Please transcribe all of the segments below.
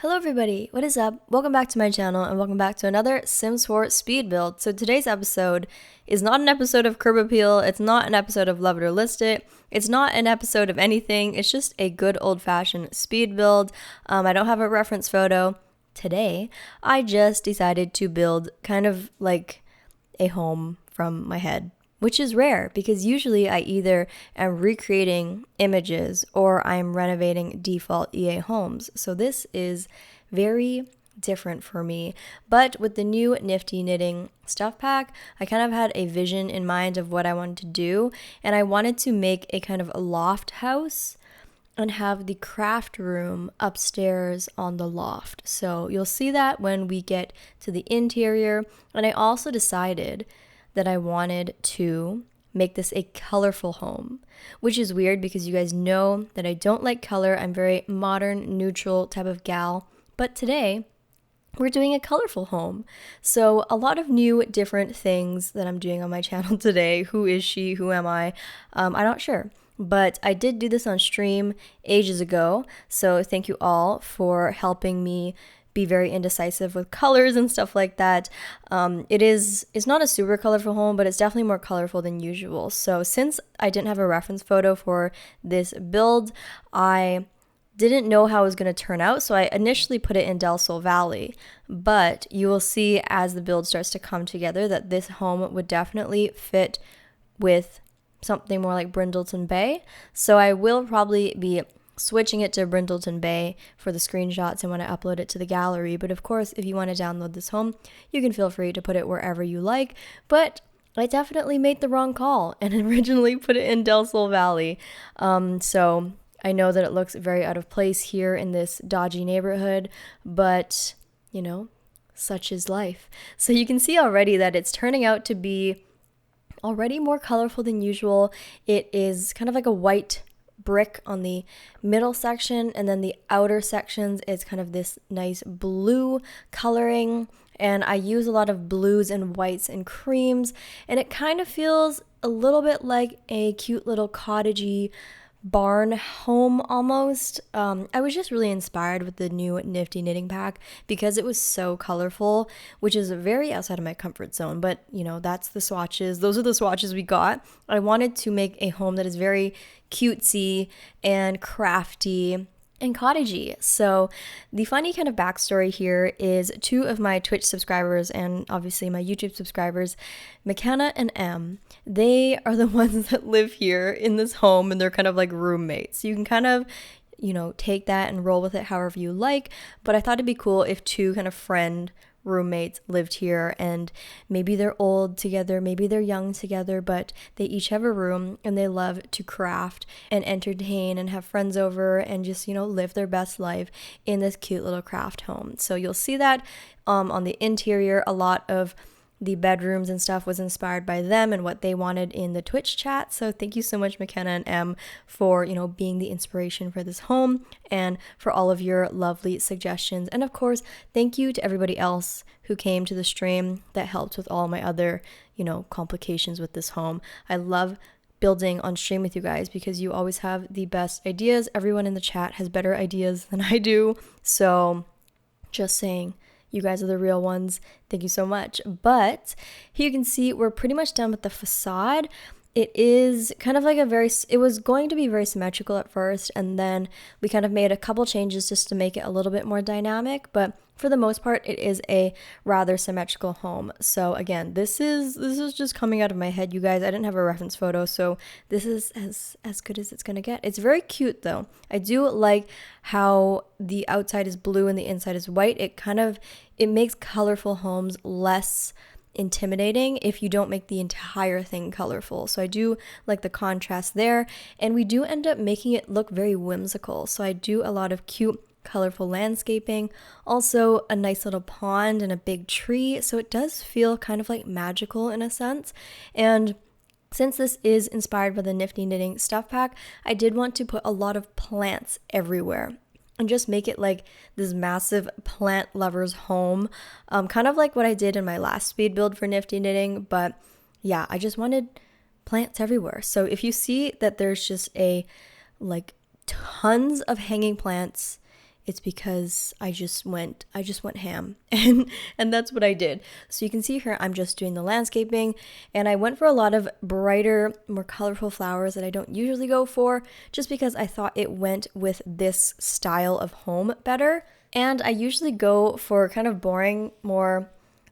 Hello everybody, what is up? Welcome back to my channel and welcome back to another Sims 4 speed build. So today's episode is not an episode of Curb Appeal, it's not an episode of Love It or List It, it's not an episode of anything, it's just a good old-fashioned speed build. I don't have a reference photo. Today, I just decided to build kind of like a home from my head, which is rare because usually I either am recreating images or I'm renovating default EA homes. So this is very different for me. But with the new Nifty Knitting Stuff Pack, I kind of had a vision in mind of what I wanted to do, and I wanted to make a kind of a loft house and have the craft room upstairs on the loft. So you'll see that when we get to the interior. And I also decided that I wanted to make this a colorful home, which is weird because you guys know that I don't like color. I'm very modern, neutral type of gal. But today, we're doing a colorful home. So a lot of new different things that I'm doing on my channel today. Who is she? Who am I? I'm not sure. But I did do this on stream ages ago. So thank you all for helping me be very indecisive with colors and stuff like that. It's not a super colorful home, but it's definitely more colorful than usual. So since I didn't have a reference photo for this build, I didn't know how it was going to turn out, so I initially put it in Del Sol Valley, but you will see as the build starts to come together that this home would definitely fit with something more like Brindleton Bay. So I will probably be switching it to Brindleton Bay for the screenshots and when I upload it to the gallery. But of course, if you want to download this home, you can feel free to put it wherever you like. But I definitely made the wrong call and originally put it in Del Sol Valley. So I know that it looks very out of place here in this dodgy neighborhood, but you know, such is life. So you can see already that it's turning out to be already more colorful than usual. It is kind of like a white brick on the middle section, and then the outer sections is kind of this nice blue coloring, and I use a lot of blues and whites and creams, and it kind of feels a little bit like a cute little cottagey barn home almost. I was just really inspired with the new Nifty Knitting Pack because it was so colorful, which is very outside of my comfort zone, but you know, that's the swatches. Those are the swatches we got. I wanted to make a home that is very cutesy and crafty and cottagey. So the funny kind of backstory here is two of my Twitch subscribers and obviously my YouTube subscribers, Mckena and Em, they are the ones that live here in this home and they're kind of like roommates. So you can kind of, you know, take that and roll with it however you like. But I thought it'd be cool if two kind of friend roommates lived here, and maybe they're old together, maybe they're young together, but they each have a room and they love to craft and entertain and have friends over and just, you know, live their best life in this cute little craft home. So you'll see that on the interior, a lot of the bedrooms and stuff was inspired by them and what they wanted in the Twitch chat. So thank you so much, Mckena and Em, for, you know, being the inspiration for this home and for all of your lovely suggestions. And of course, thank you to everybody else who came to the stream that helped with all my other, you know, complications with this home. I love building on stream with you guys because you always have the best ideas. Everyone in the chat has better ideas than I do. So just saying, you guys are the real ones. Thank you so much. But here you can see we're pretty much done with the facade. It is kind of like it was going to be very symmetrical at first, and then we kind of made a couple changes just to make it a little bit more dynamic, but for the most part, it is a rather symmetrical home. So again, this is just coming out of my head, you guys. I didn't have a reference photo, so this is as good as it's gonna get. It's very cute though. I do like how the outside is blue and the inside is white. It makes colorful homes less intimidating if you don't make the entire thing colorful. So I do like the contrast there, and we do end up making it look very whimsical. So I do a lot of cute colorful landscaping, also a nice little pond and a big tree, so it does feel kind of like magical in a sense. And since this is inspired by the Nifty Knitting Stuff Pack, I did want to put a lot of plants everywhere and just make it like this massive plant lover's home, kind of like what I did in my last speed build for Nifty Knitting. But yeah, I just wanted plants everywhere. So if you see that there's just tons of hanging plants it's because I just went ham and that's what I did. So you can see here I'm just doing the landscaping, and I went for a lot of brighter, more colorful flowers that I don't usually go for, just because I thought it went with this style of home better. And I usually go for kind of boring, more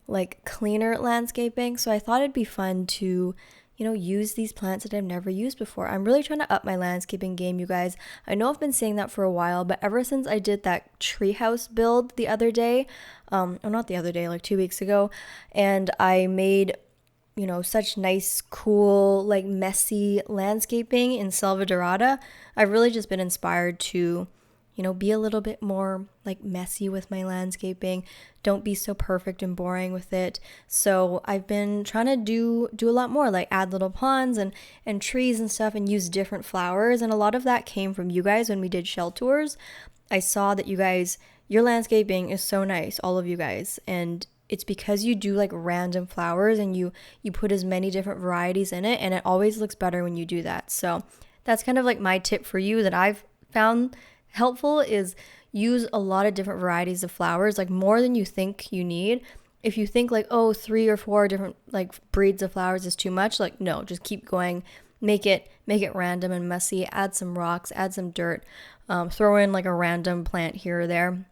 like cleaner landscaping, so I thought it'd be fun to use these plants that I've never used before. I'm really trying to up my landscaping game, you guys. I know I've been saying that for a while, but ever since I did that treehouse build the other day, not the other day, like 2 weeks ago, and I made, such nice, cool, like messy landscaping in Selva Dorada, I've really just been inspired to be a little bit more like messy with my landscaping. Don't be so perfect and boring with it. So I've been trying to do a lot more, like add little ponds and trees and stuff, and use different flowers. And a lot of that came from you guys when we did shell tours. I saw that you guys, your landscaping is so nice, all of you guys. And it's because you do like random flowers and you put as many different varieties in it, and it always looks better when you do that. So that's kind of like my tip for you that I've found helpful, is use a lot of different varieties of flowers, like more than you think you need. If you think like, 3 or 4 different like breeds of flowers is too much, like no, just keep going. Make it random and messy. Add some rocks, add some dirt, throw in like a random plant here or there.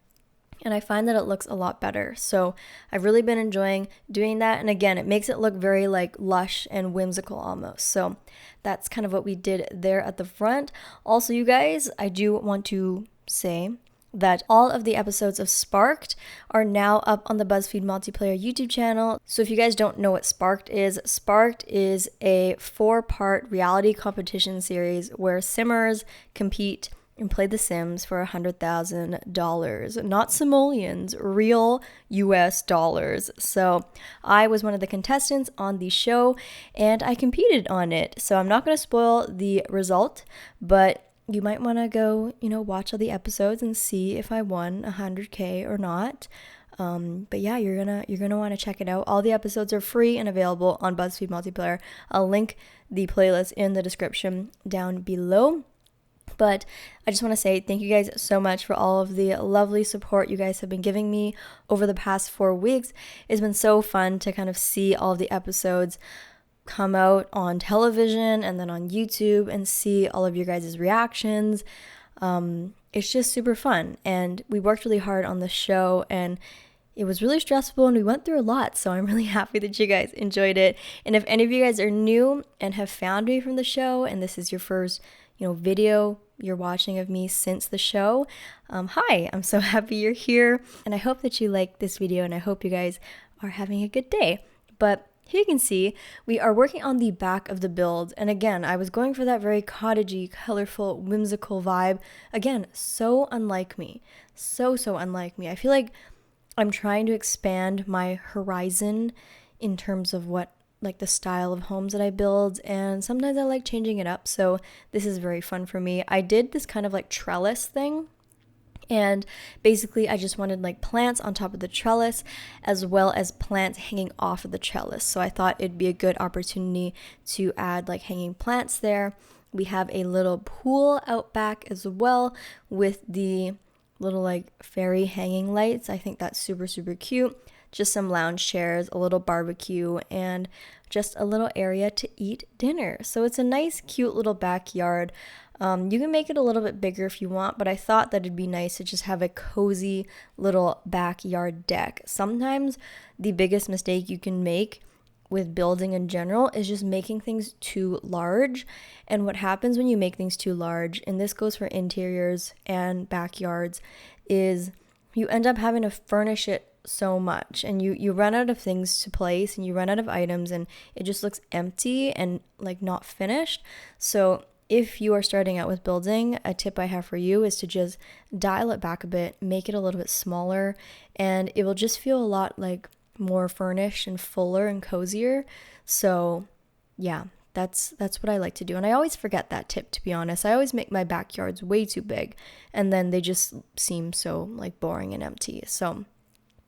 And I find that it looks a lot better. So I've really been enjoying doing that. And again, it makes it look very like lush and whimsical almost. So that's kind of what we did there at the front. Also, you guys, I do want to say that all of the episodes of Sparked are now up on the Buzzfeed Multiplayer YouTube channel. So if you guys don't know what Sparked is a 4-part reality competition series where simmers compete and play The Sims for $100,000. Not simoleons, real US dollars. So I was one of the contestants on the show and I competed on it. So I'm not going to spoil the result, but you might want to go, watch all the episodes and see if I won 100K or not. But yeah, you're gonna want to check it out. All the episodes are free and available on BuzzFeed Multiplayer. I'll link the playlist in the description down below. But I just want to say thank you guys so much for all of the lovely support you guys have been giving me over the past 4 weeks. It's been so fun to kind of see all of the episodes come out on television and then on YouTube and see all of your guys' reactions. It's just super fun, and we worked really hard on the show, and it was really stressful and we went through a lot, so I'm really happy that you guys enjoyed it. And if any of you guys are new and have found me from the show and this is your first video you're watching of me since the show, hi, I'm so happy you're here, and I hope that you like this video, and I hope you guys are having a good day. But here you can see we are working on the back of the build, and again, I was going for that very cottagey, colorful, whimsical vibe. Again, so unlike me, so unlike me. I feel like I'm trying to expand my horizon in terms of what like the style of homes that I build, and sometimes I like changing it up, so this is very fun for me. I did this kind of like trellis thing, and basically I just wanted like plants on top of the trellis as well as plants hanging off of the trellis, so I thought it'd be a good opportunity to add like hanging plants there. We have a little pool out back as well with the little like fairy hanging lights. I think that's super cute. Just some lounge chairs, a little barbecue, and just a little area to eat dinner. So it's a nice, cute little backyard. You can make it a little bit bigger if you want, but I thought that it'd be nice to just have a cozy little backyard deck. Sometimes the biggest mistake you can make with building in general is just making things too large. And what happens when you make things too large, and this goes for interiors and backyards, is you end up having to furnish it so much, and you run out of things to place, and you run out of items, and it just looks empty and like not finished. So if you are starting out with building, a tip I have for you is to just dial it back a bit, make it a little bit smaller, and it will just feel a lot like more furnished and fuller and cozier. So yeah, that's what I like to do, and I always forget that tip, to be honest. I always make my backyards way too big, and then they just seem so like boring and empty. So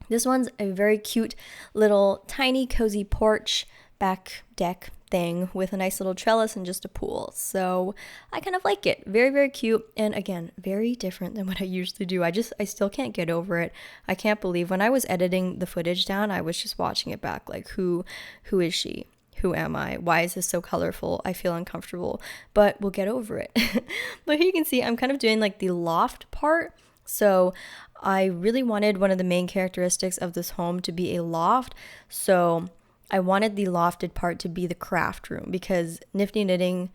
this one's a very cute little tiny cozy porch, back deck, thing with a nice little trellis and just a pool. So I kind of like it. Very, very cute. And again, very different than what I usually do. I still can't get over it. I can't believe when I was editing the footage down, I was just watching it back like, who is she? Who am I? Why is this so colorful? I feel uncomfortable, but we'll get over it. But here you can see I'm kind of doing like the loft part. So I really wanted one of the main characteristics of this home to be a loft. So I wanted the lofted part to be the craft room because Nifty Knitting,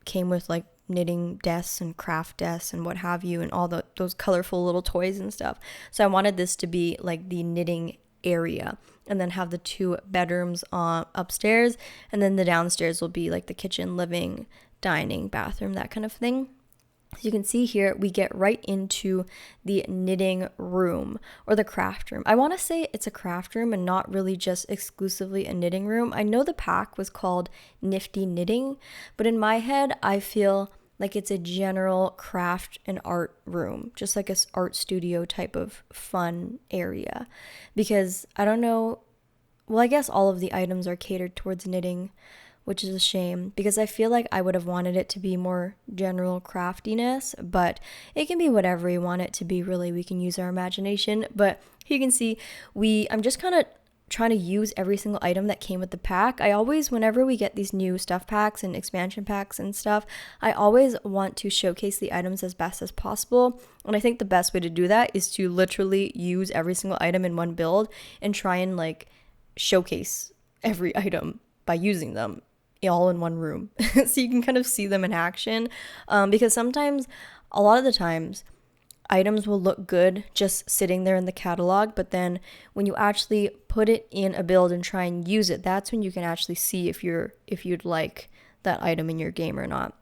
came with like knitting desks and craft desks and what have you, and all those colorful little toys and stuff. So I wanted this to be like the knitting area, and then have the 2 bedrooms upstairs, and then the downstairs will be like the kitchen, living, dining, bathroom, that kind of thing. So you can see here, we get right into the knitting room or the craft room. I want to say it's a craft room and not really just exclusively a knitting room. I know the pack was called Nifty Knitting, but in my head, I feel like it's a general craft and art room, just like a art studio type of fun area. Because I don't know, well, I guess all of the items are catered towards knitting, which is a shame because I feel like I would have wanted it to be more general craftiness, but it can be whatever we want it to be, really. We can use our imagination. But you can see I'm just kind of trying to use every single item that came with the pack. I always, whenever we get these new stuff packs and expansion packs and stuff, I always want to showcase the items as best as possible. And I think the best way to do that is to literally use every single item in one build and try and like showcase every item by using them all in one room. So you can kind of see them in action, because sometimes, a lot of the times, items will look good just sitting there in the catalog, but then when you actually put it in a build and try and use it, that's when you can actually see if you'd like that item in your game or not.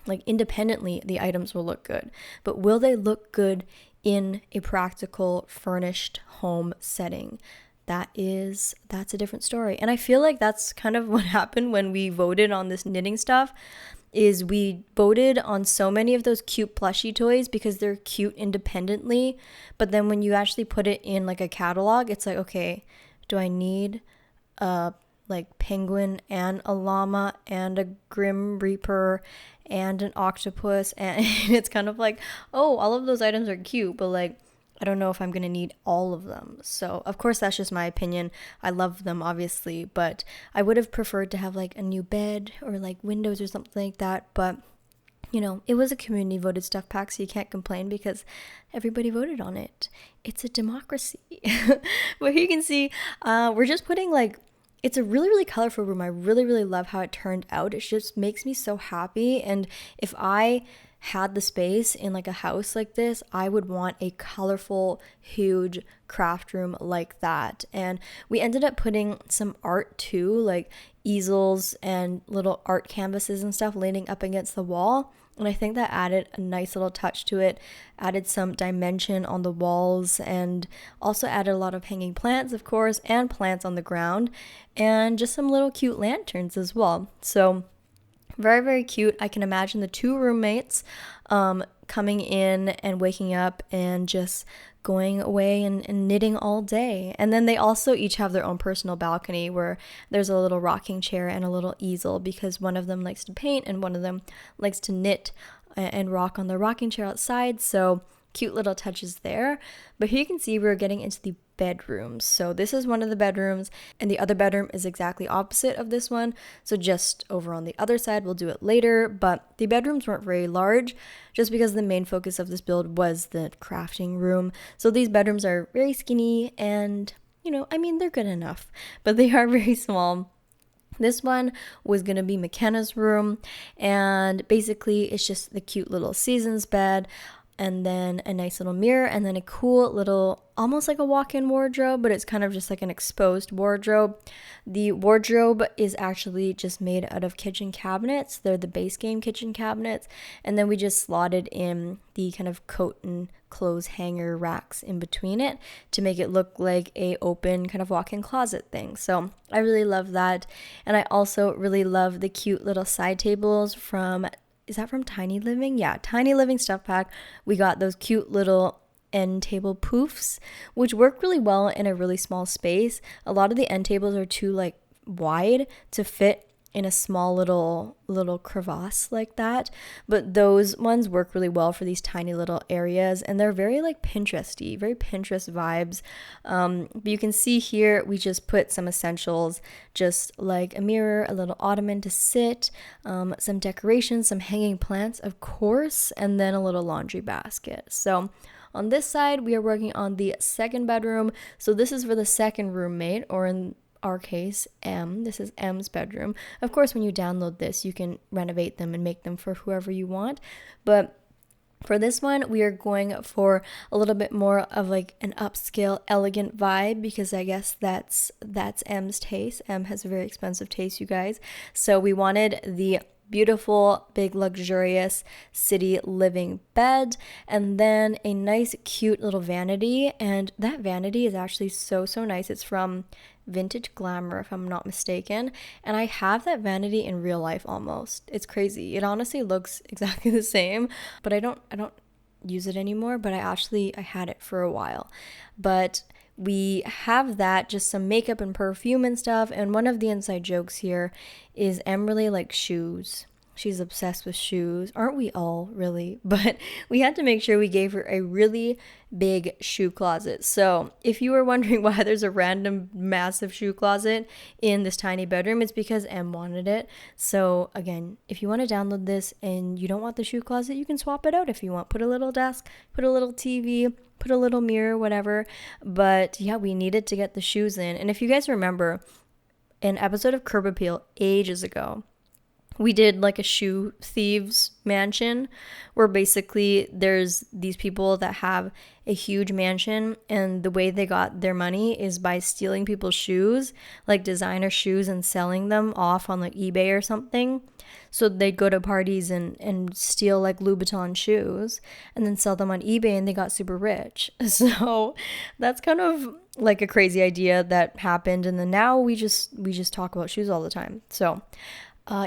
Like independently, the items will look good, but will they look good in a practical furnished home setting? That's a different story. And I feel like that's kind of what happened when we voted on this knitting stuff, is we voted on so many of those cute plushie toys because they're cute independently, but then when you actually put it in like a catalog, it's like, okay, do I need a like penguin and a llama and a grim reaper and an octopus? And it's kind of like, oh, all of those items are cute, but like I don't know if I'm going to need all of them. So, of course, that's just my opinion. I love them, obviously, but I would have preferred to have like a new bed or like windows or something like that. But, it was a community voted stuff pack, so you can't complain because everybody voted on it. It's a democracy. But here you can see, we're just putting like, it's a really, really colorful room. I really, really love how it turned out. It just makes me so happy. And if I had the space in like a house like this, I would want a colorful, huge craft room like that. And we ended up putting some art too, like easels and little art canvases and stuff leaning up against the wall. And I think that added a nice little touch to it, added some dimension on the walls, and also added a lot of hanging plants, of course, and plants on the ground, and just some little cute lanterns as well. So very, very cute. I can imagine the 2 roommates coming in and waking up and just going away and knitting all day. And then they also each have their own personal balcony where there's a little rocking chair and a little easel, because one of them likes to paint and one of them likes to knit and rock on the rocking chair outside. So cute little touches there. But here you can see we're getting into the bedrooms. So this is one of the bedrooms, and the other bedroom is exactly opposite of this one, so just over on the other side. We'll do it later, but the bedrooms weren't very large just because the main focus of this build was the crafting room. So these bedrooms are very skinny and they're good enough, but they are very small. This one was going to be Mckenna's room, and basically it's just the cute little seasons bed, and then a nice little mirror, and then a cool little, almost like a walk-in wardrobe, but it's kind of just like an exposed wardrobe. The wardrobe is actually just made out of kitchen cabinets. They're the base game kitchen cabinets, and then we just slotted in the kind of coat and clothes hanger racks in between it to make it look like a open kind of walk-in closet thing. So I really love that, and I also really love the cute little side tables from, is that from Tiny Living? Yeah, Tiny Living Stuff Pack. We got those cute little end table poofs, which work really well in a really small space. A lot of the end tables are too like wide to fit in a small little crevasse like that, but those ones work really well for these tiny little areas, and they're very like Pinteresty, very Pinterest vibes. But you can see here we just put some essentials, just like a mirror, a little ottoman to sit, some decorations, some hanging plants of course, and then a little laundry basket. So on this side we are working on the second bedroom. So this is for the second roommate, or in our case, Em. This is Em's bedroom. Of course, when you download this, you can renovate them and make them for whoever you want. But for this one, we are going for a little bit more of like an upscale, elegant vibe, because I guess that's Em's taste. Em has a very expensive taste, you guys. So we wanted the beautiful, big, luxurious city living bed, and then a nice, cute little vanity. And that vanity is actually so nice. It's from Vintage Glamour, if I'm not mistaken, and I have that vanity in real life almost. It's crazy. It honestly looks exactly the same, but I don't use it anymore, but I had it for a while. But we have that, just some makeup and perfume and stuff, and one of the inside jokes here is Em really likes shoes. She's obsessed with shoes. Aren't we all, really? But we had to make sure we gave her a really big shoe closet. So if you were wondering why there's a random massive shoe closet in this tiny bedroom, it's because Em wanted it. So again, if you want to download this and you don't want the shoe closet, you can swap it out if you want. Put a little desk, put a little TV, put a little mirror, whatever. But yeah, we needed to get the shoes in. And if you guys remember, an episode of Curb Appeal ages ago, we did like a shoe thieves mansion, where basically there's these people that have a huge mansion, and the way they got their money is by stealing people's shoes, like designer shoes, and selling them off on like eBay or something. So they'd go to parties and steal like Louboutin shoes and then sell them on eBay, and they got super rich. So that's kind of like a crazy idea that happened, and then now we just talk about shoes all the time. So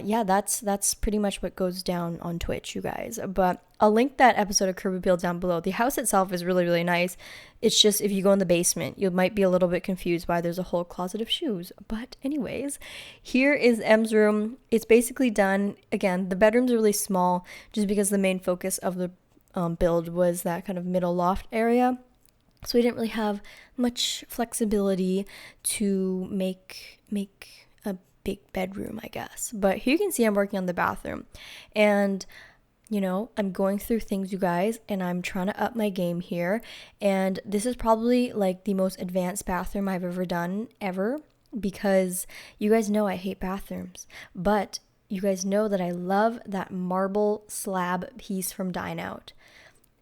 yeah, that's pretty much what goes down on Twitch, you guys. But I'll link that episode of Curb Appeal down below. The house itself is really, really nice. It's just if you go in the basement, you might be a little bit confused why there's a whole closet of shoes. But anyways, here is Em's room. It's basically done. Again, the bedroom's really small just because the main focus of the build was that kind of middle loft area. So we didn't really have much flexibility to make a big bedroom, I guess. But here you can see I'm working on the bathroom, and you know, I'm going through things, you guys, and I'm trying to up my game here. And this is probably like the most advanced bathroom I've ever done ever, because you guys know I hate bathrooms, but you guys know that I love that marble slab piece from Dine Out,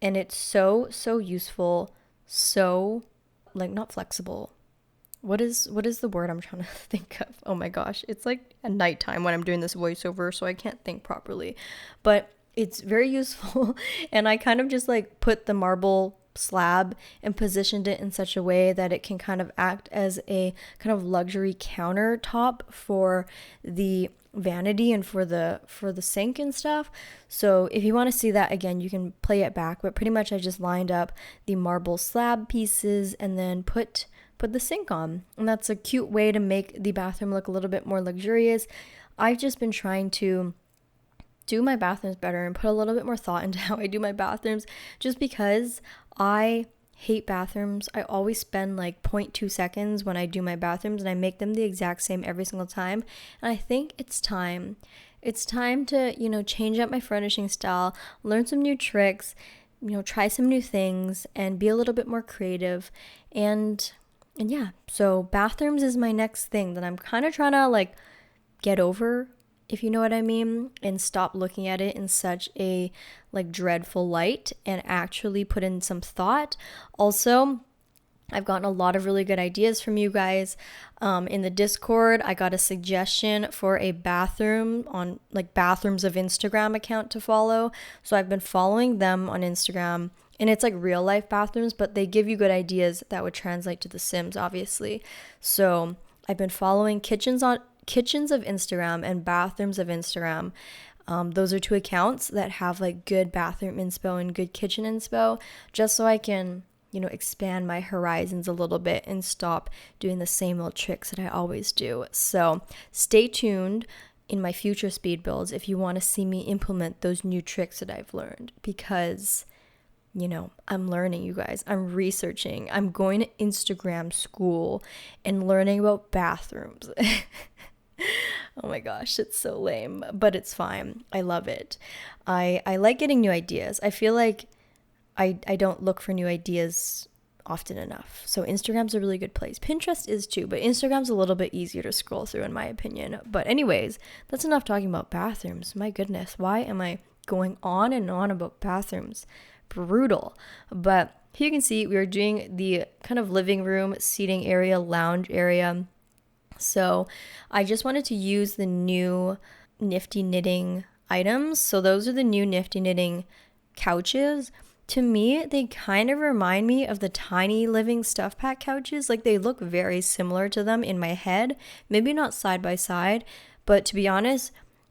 and it's so useful, so like not flexible. What is the word I'm trying to think of? Oh my gosh, it's like at nighttime when I'm doing this voiceover, so I can't think properly. But it's very useful, and I kind of just like put the marble slab and positioned it in such a way that it can kind of act as a kind of luxury countertop for the vanity and for the sink and stuff. So if you want to see that again, you can play it back, but pretty much I just lined up the marble slab pieces and then put the sink on, and that's a cute way to make the bathroom look a little bit more luxurious. I've just been trying to do my bathrooms better and put a little bit more thought into how I do my bathrooms, just because I hate bathrooms. I always spend like 0.2 seconds when I do my bathrooms, and I make them the exact same every single time. And I think it's time to, you know, change up my furnishing style, learn some new tricks, you know, try some new things and be a little bit more creative. And yeah, so bathrooms is my next thing that I'm kind of trying to like get over, if you know what I mean, and stop looking at it in such a like dreadful light and actually put in some thought. Also, I've gotten a lot of really good ideas from you guys. In the Discord, I got a suggestion for a bathroom on like Bathrooms of Instagram account to follow. So I've been following them on Instagram, and it's like real life bathrooms, but they give you good ideas that would translate to The Sims, obviously. So I've been following Kitchens of Instagram and Bathrooms of Instagram. Those are two accounts that have like good bathroom inspo and good kitchen inspo, just so I can, you know, expand my horizons a little bit and stop doing the same old tricks that I always do. So stay tuned. in my future speed builds if you want to see me implement those new tricks that I've learned, because I'm learning, you guys. I'm researching. I'm going to Instagram school and learning about bathrooms. Oh my gosh, it's so lame, but it's fine. I love it. I like getting new ideas. I feel like I don't look for new ideas often enough. So Instagram's a really good place. Pinterest is too, but Instagram's a little bit easier to scroll through in my opinion. But anyways, that's enough talking about bathrooms. My goodness, why am I going on and on about bathrooms? Brutal. But here you can see we are doing the kind of living room, seating area, lounge area. So I just wanted to use the new Nifty Knitting items. So those are the new Nifty Knitting couches. To me, they kind of remind me of the tiny living stuff pack couches. Like, they look very similar to them in my head. Maybe not side by side, but to be honest,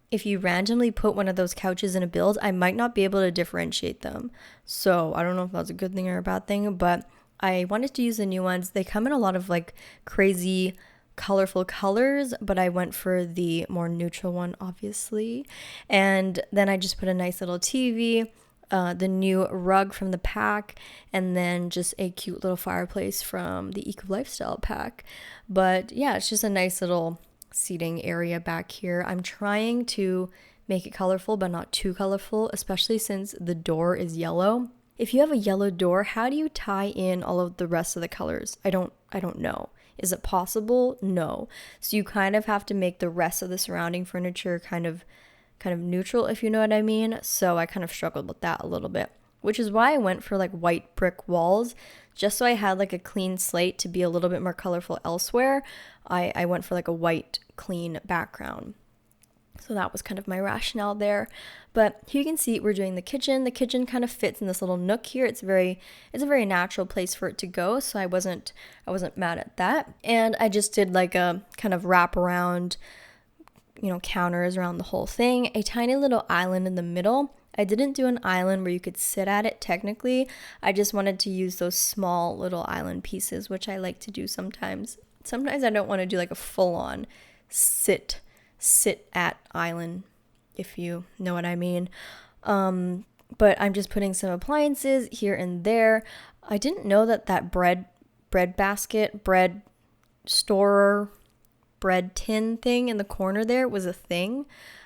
if you randomly put one of those couches in a build, I might not be able to differentiate them. So I don't know if that's a good thing or a bad thing, but I wanted to use the new ones. They come in a lot of like crazy colorful colors, but I went for the more neutral one, obviously. And then I just put a nice little TV, the new rug from the pack, and then just a cute little fireplace from the Eco Lifestyle pack. But yeah, it's just a nice little seating area back here. I'm trying to make it colorful, but not too colorful, especially since the door is yellow. If you have a yellow door, how do you tie in all of the rest of the colors? I don't know. Is it possible? No. So you kind of have to make the rest of the surrounding furniture kind of neutral, if you know what I mean. So I kind of struggled with that a little bit, which is why I went for like white brick walls, just so I had like a clean slate to be a little bit more colorful elsewhere. I went for like a white clean background. So that was kind of my rationale there. But here you can see we're doing the kitchen. The kitchen kind of fits in this little nook here. It's a very natural place for it to go. So I wasn't mad at that. And I just did like a kind of wrap around, counters around the whole thing. A tiny little island in the middle. I didn't do an island where you could sit at it technically. I just wanted to use those small little island pieces, which I like to do sometimes. Sometimes I don't want to do like a full-on sit at island, if you know what I mean. But I'm just putting some appliances here and there. I didn't know that bread basket, bread store, bread tin thing in the corner there was a thing.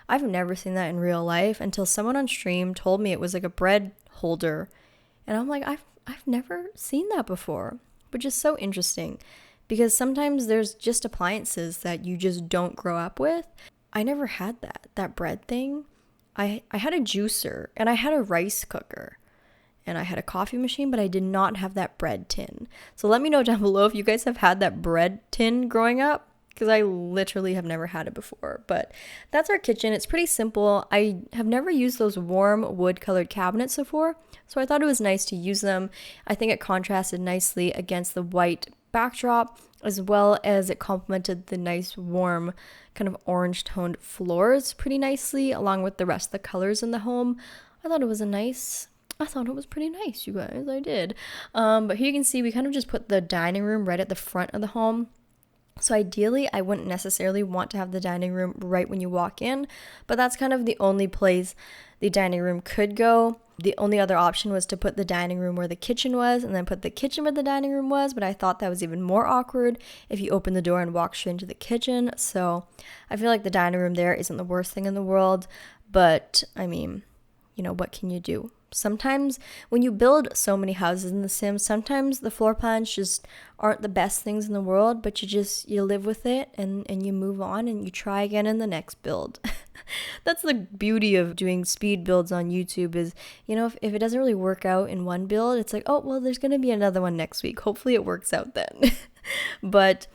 I've never seen that in real life until someone on stream told me it was like a bread holder. And I'm like, I've never seen that before, which is so interesting. Because sometimes there's just appliances that you just don't grow up with. I never had that bread thing. I had a juicer and I had a rice cooker and I had a coffee machine, but I did not have that bread tin. So let me know down below if you guys have had that bread tin growing up, because I literally have never had it before. But that's our kitchen. It's pretty simple. I have never used those warm wood colored cabinets before, so I thought it was nice to use them. I think it contrasted nicely against the white backdrop, as well as it complemented the nice warm kind of orange toned floors pretty nicely, along with the rest of the colors in the home. I thought it was pretty nice, you guys. I did. But here you can see we kind of just put the dining room right at the front of the home. So ideally, I wouldn't necessarily want to have the dining room right when you walk in, but that's kind of the only place the dining room could go. The only other option was to put the dining room where the kitchen was and then put the kitchen where the dining room was, but I thought that was even more awkward if you open the door and walk straight into the kitchen. So I feel like the dining room there isn't the worst thing in the world, but I mean, what can you do? Sometimes when you build so many houses in The Sims, sometimes the floor plans just aren't the best things in the world, but you live with it and you move on and you try again in the next build. That's the beauty of doing speed builds on YouTube is, if it doesn't really work out in one build, it's like, oh, well, there's going to be another one next week. Hopefully it works out then. But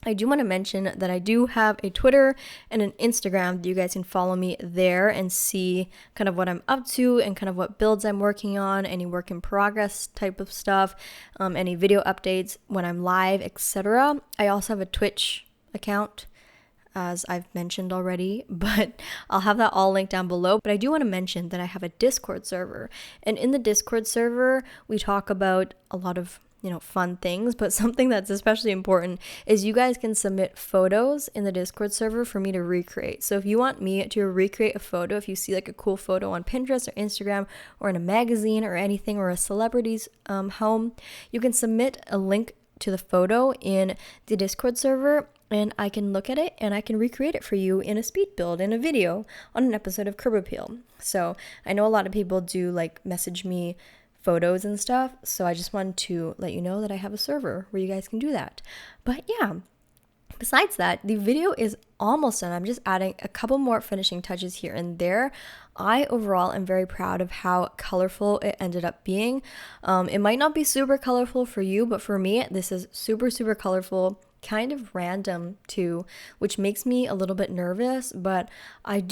I do want to mention that I do have a Twitter and an Instagram that you guys can follow me there and see kind of what I'm up to and kind of what builds I'm working on, any work in progress type of stuff, any video updates when I'm live, etc. I also have a Twitch account, as I've mentioned already, but I'll have that all linked down below. But I do want to mention that I have a Discord server, and in the Discord server, we talk about a lot of fun things, but something that's especially important is you guys can submit photos in the Discord server for me to recreate. So if you want me to recreate a photo, if you see like a cool photo on Pinterest or Instagram or in a magazine or anything, or a celebrity's home, you can submit a link to the photo in the Discord server, and I can look at it and I can recreate it for you in a speed build, in a video, on an episode of Curb Appeal. So I know a lot of people do like message me photos and stuff, so I just wanted to let you know that I have a server where you guys can do that. But yeah, besides that, the video is almost done. I'm just adding a couple more finishing touches here and there. I overall am very proud of how colorful it ended up being. It might not be super colorful for you, but for me, this is super, super colorful, kind of random too, which makes me a little bit nervous, but I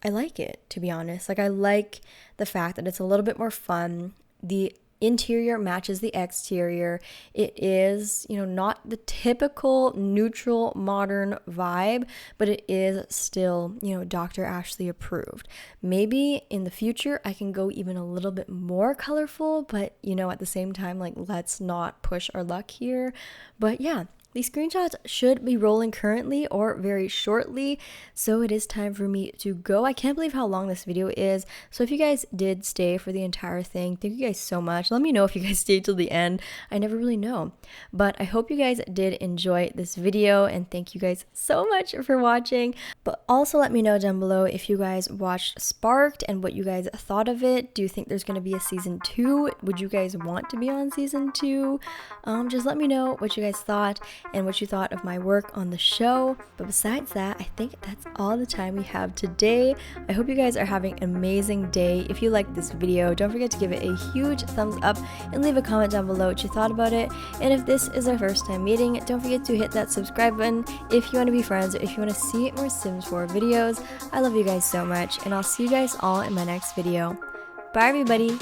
like it, to be honest. Like, I like the fact that it's a little bit more fun. The interior matches the exterior. It is, not the typical neutral modern vibe, but it is still, Dr. Ashley approved. Maybe in the future I can go even a little bit more colorful, but at the same time, like, let's not push our luck here. But yeah, these screenshots should be rolling currently or very shortly, so it is time for me to go. I can't believe how long this video is, so if you guys did stay for the entire thing, thank you guys so much. Let me know if you guys stayed till the end. I never really know, but I hope you guys did enjoy this video, and thank you guys so much for watching. But also let me know down below if you guys watched Sparked and what you guys thought of it. Do you think there's going to be a season 2? Would you guys want to be on season 2? Just let me know what you guys thought and what you thought of my work on the show. But besides that, I think that's all the time we have today. I hope you guys are having an amazing day. If you liked this video, don't forget to give it a huge thumbs up and leave a comment down below what you thought about it. And if this is our first time meeting, don't forget to hit that subscribe button if you want to be friends or if you want to see more Sims 4 videos. I love you guys so much, and I'll see you guys all in my next video. Bye everybody!